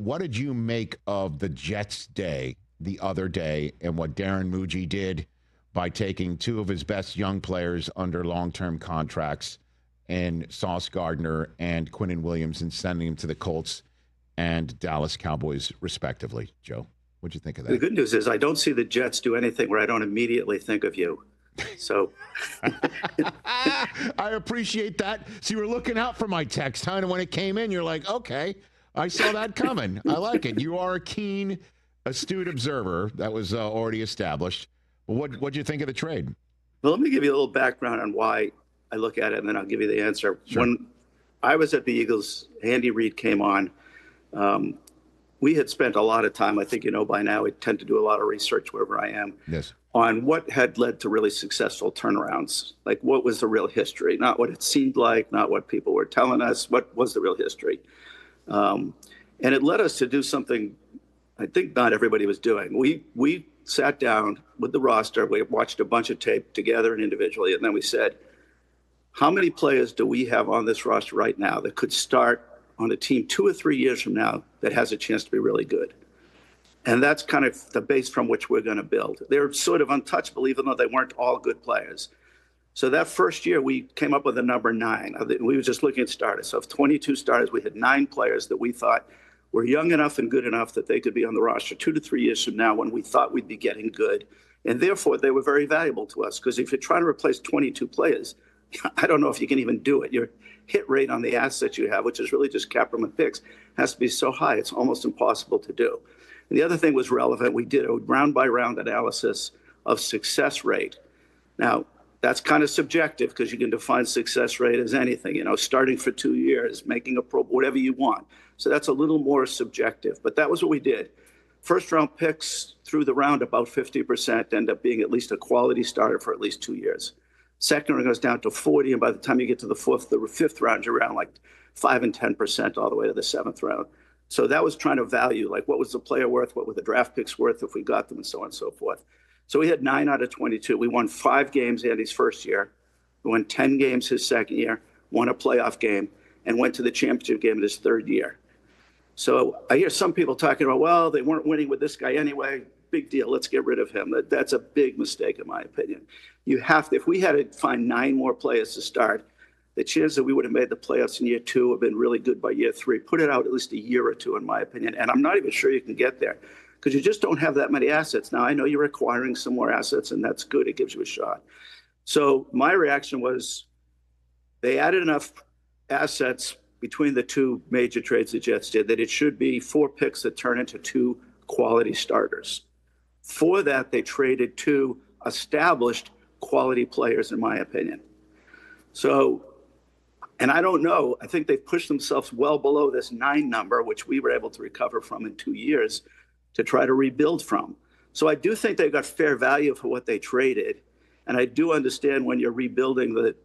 what did you make of the Jets' day the other day and what Darren Muji did by taking two of his best young players under long-term contracts and Sauce Gardner and Quinnen Williams and sending them to the Colts and Dallas Cowboys, respectively? Joe, what'd you think of that? The good news is I don't see the Jets do anything where I don't immediately think of you. So I appreciate that. So you were looking out for my text, huh? And when it came in, you're like, okay, I saw that coming. I like it. You are a keen, astute observer. That was already established. What'd you think of the trade? Well, let me give you a little background on why I look at it, and then I'll give you the answer. Sure. When I was at the Eagles, Andy Reid came on. We had spent a lot of time, I think you know by now, we tend to do a lot of research wherever I am, yes, on what had led to really successful turnarounds. Like what was the real history, not what it seemed like, not what people were telling us, what was the real history. And it led us to do something I think not everybody was doing. We sat down with the roster, we watched a bunch of tape together and individually, and then we said, how many players do we have on this roster right now that could start on a team 2 or 3 years from now that has a chance to be really good? And that's kind of the base from which we're going to build. They're sort of untouchable, even though they weren't all good players. So that first year, we came up with a number 9. We were just looking at starters. So of 22 starters, we had 9 players that we thought were young enough and good enough that they could be on the roster 2 to 3 years from now when we thought we'd be getting good. And therefore, they were very valuable to us, because if you're trying to replace 22 players, I don't know if you can even do it. Your hit rate on the assets you have, which is really just cap room and picks, has to be so high, it's almost impossible to do. And the other thing was relevant. We did a round-by-round analysis of success rate. Now, that's kind of subjective because you can define success rate as anything, starting for 2 years, making a pro, whatever you want. So that's a little more subjective, but that was what we did. First-round picks through the round, about 50% end up being at least a quality starter for at least 2 years. Second round goes down to 40, and by the time you get to the fifth round, you're around like 5 and 10% all the way to the 7th round. So that was trying to value, like what was the player worth, what were the draft picks worth if we got them, and so on and so forth. So we had 9 out of 22. We won 5 games Andy's first year. We won 10 games his second year, won a playoff game, and went to the championship game in his third year. So I hear some people talking about, well, they weren't winning with this guy anyway. Big deal. Let's get rid of him. That's a big mistake, in my opinion. You have to, if we had to find 9 more players to start, the chance that we would have made the playoffs in year 2 have been really good by year 3. Put it out at least a year or 2, in my opinion. And I'm not even sure you can get there because you just don't have that many assets. Now, I know you're acquiring some more assets, and that's good. It gives you a shot. So my reaction was they added enough assets between the 2 major trades the Jets did that it should be 4 picks that turn into 2 quality starters. For that, they traded 2 established quality players, in my opinion. So, and I don't know, I think they've pushed themselves well below this 9 number, which we were able to recover from in 2 years to try to rebuild from. So I do think they got fair value for what they traded. And I do understand when you're rebuilding the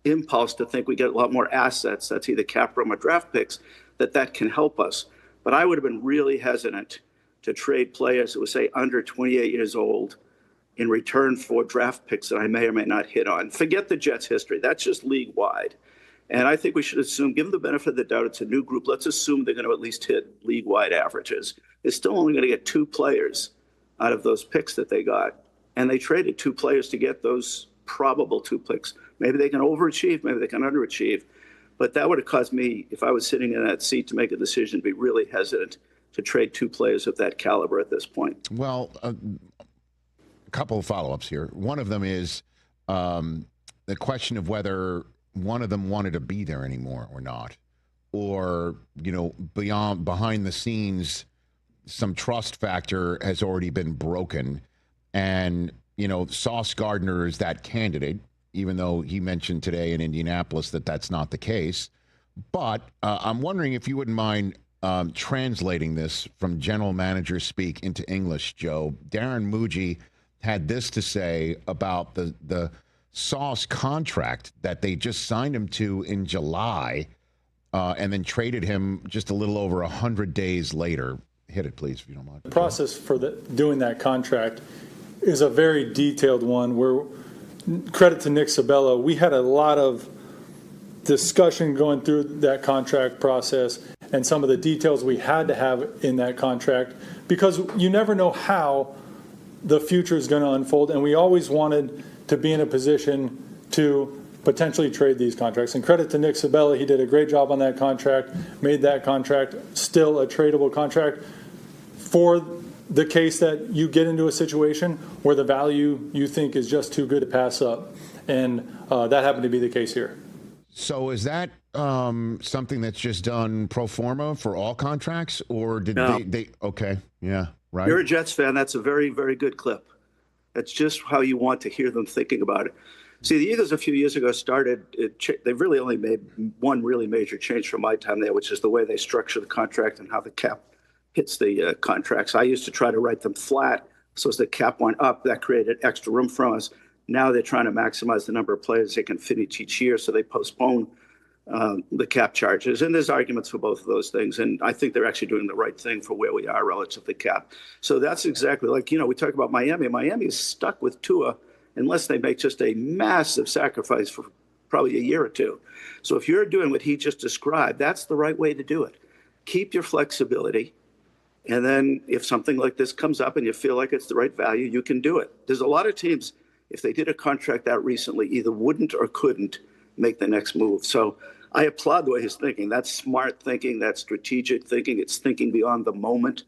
impulse to think we get a lot more assets, that's either cap room or draft picks, that can help us. But I would have been really hesitant to trade players that would say under 28 years old in return for draft picks that I may or may not hit on. Forget the Jets' history. That's just league-wide. And I think we should assume, give them the benefit of the doubt, it's a new group. Let's assume they're going to at least hit league-wide averages. They're still only going to get 2 players out of those picks that they got. And they traded 2 players to get those probable 2 picks. Maybe they can overachieve, maybe they can underachieve. But that would have caused me, if I was sitting in that seat to make a decision, to be really hesitant to trade 2 players of that caliber at this point. Well, a couple of follow-ups here. One of them is the question of whether one of them wanted to be there anymore or not, or, behind the scenes, some trust factor has already been broken. And, Sauce Gardner is that candidate, even though he mentioned today in Indianapolis that that's not the case. But I'm wondering if you wouldn't mind translating this from general manager speak into English, Joe. Darren Muji had this to say about the Sauce contract that they just signed him to in July and then traded him just a little over 100 days later. Hit it, please, if you don't mind. The process for doing that contract is a very detailed one where, credit to Nick Sabella, we had a lot of discussion going through that contract process, and some of the details we had to have in that contract, because you never know how the future is going to unfold, and we always wanted to be in a position to potentially trade these contracts. And credit to Nick Sabella, he did a great job on that contract, made that contract still a tradable contract for the case that you get into a situation where the value you think is just too good to pass up. And that happened to be the case here. So is that something that's just done pro forma for all contracts, or did they okay, yeah, right. You're a Jets fan. That's a very, very good clip. That's just how you want to hear them thinking about it. See, the Eagles a few years ago they've really only made one really major change from my time there, which is the way they structure the contract and how the cap hits the contracts. I used to try to write them flat, so as the cap went up, that created extra room for us. Now they're trying to maximize the number of players they can finish each year, so they postpone the cap charges. And there's arguments for both of those things. And I think they're actually doing the right thing for where we are relative to the cap. So that's exactly like, we talk about Miami. Miami is stuck with Tua unless they make just a massive sacrifice for probably a year or two. So if you're doing what he just described, that's the right way to do it. Keep your flexibility. And then if something like this comes up and you feel like it's the right value, you can do it. There's a lot of teams, if they did a contract out recently, either wouldn't or couldn't make the next move. So I applaud the way he's thinking. That's smart thinking. That's strategic thinking. It's thinking beyond the moment.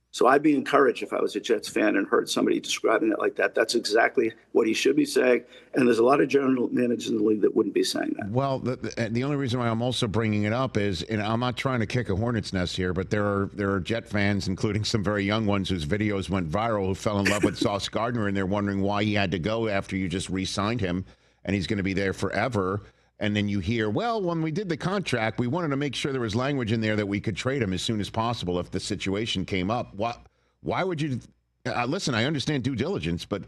So I'd be encouraged if I was a Jets fan and heard somebody describing it like that. That's exactly what he should be saying. And there's a lot of general managers in the league that wouldn't be saying that. Well, the only reason why I'm also bringing it up is, and I'm not trying to kick a hornet's nest here, but there are Jet fans, including some very young ones whose videos went viral, who fell in love with Sauce Gardner, and they're wondering why he had to go after you just re-signed him, and he's going to be there forever. And then you hear, well, when we did the contract, we wanted to make sure there was language in there that we could trade him as soon as possible if the situation came up. Why would you? Listen, I understand due diligence, but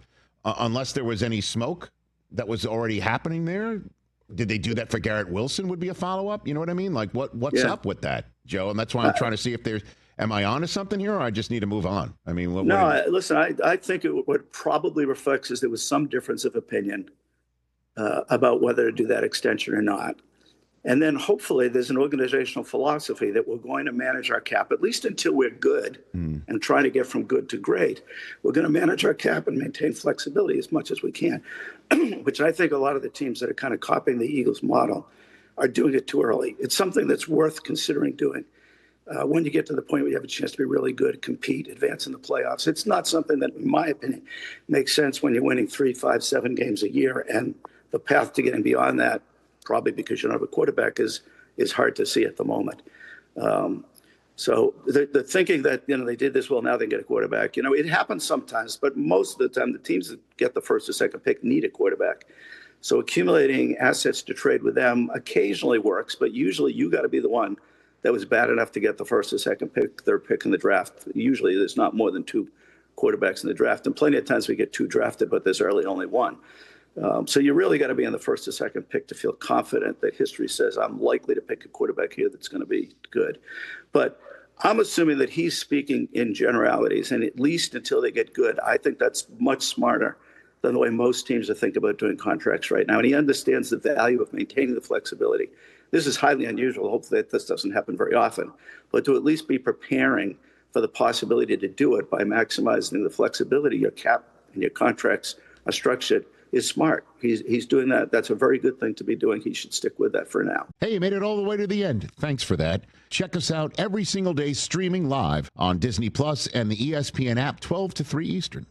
unless there was any smoke that was already happening there, did they do that for Garrett Wilson would be a follow-up? You know what I mean? Like, what's up with that, Joe? And that's why I'm trying to see if there's, am I onto something here, or I just need to move on? I mean, listen, I think what probably reflects is there was some difference of opinion about whether to do that extension or not. And then hopefully there's an organizational philosophy that we're going to manage our cap, at least until we're good and trying to get from good to great. We're going to manage our cap and maintain flexibility as much as we can, which I think a lot of the teams that are kind of copying the Eagles model are doing it too early. It's something that's worth considering doing. When you get to the point where you have a chance to be really good, compete, advance in the playoffs, it's not something that, in my opinion, makes sense when you're winning 3, 5, 7 games a year. And the path to getting beyond that, probably because you don't have a quarterback, is hard to see at the moment. So the thinking that, they did this well, now they get a quarterback, it happens sometimes, but most of the time the teams that get the first or second pick need a quarterback. So accumulating assets to trade with them occasionally works, but usually you got to be the one that was bad enough to get the first or second pick, third pick in the draft. Usually there's not more than 2 quarterbacks in the draft, and plenty of times we get 2 drafted, but there's early only 1. So you really got to be in the first or second pick to feel confident that history says I'm likely to pick a quarterback here that's going to be good. But I'm assuming that he's speaking in generalities, and at least until they get good, I think that's much smarter than the way most teams are thinking about doing contracts right now. And he understands the value of maintaining the flexibility. This is highly unusual. Hopefully this doesn't happen very often, but to at least be preparing for the possibility to do it by maximizing the flexibility your cap and your contracts are structured is smart. He's doing that. That's a very good thing to be doing. He should stick with that for now. Hey, you made it all the way to the end. Thanks for that. Check us out every single day streaming live on Disney Plus and the ESPN app 12 to 3 Eastern.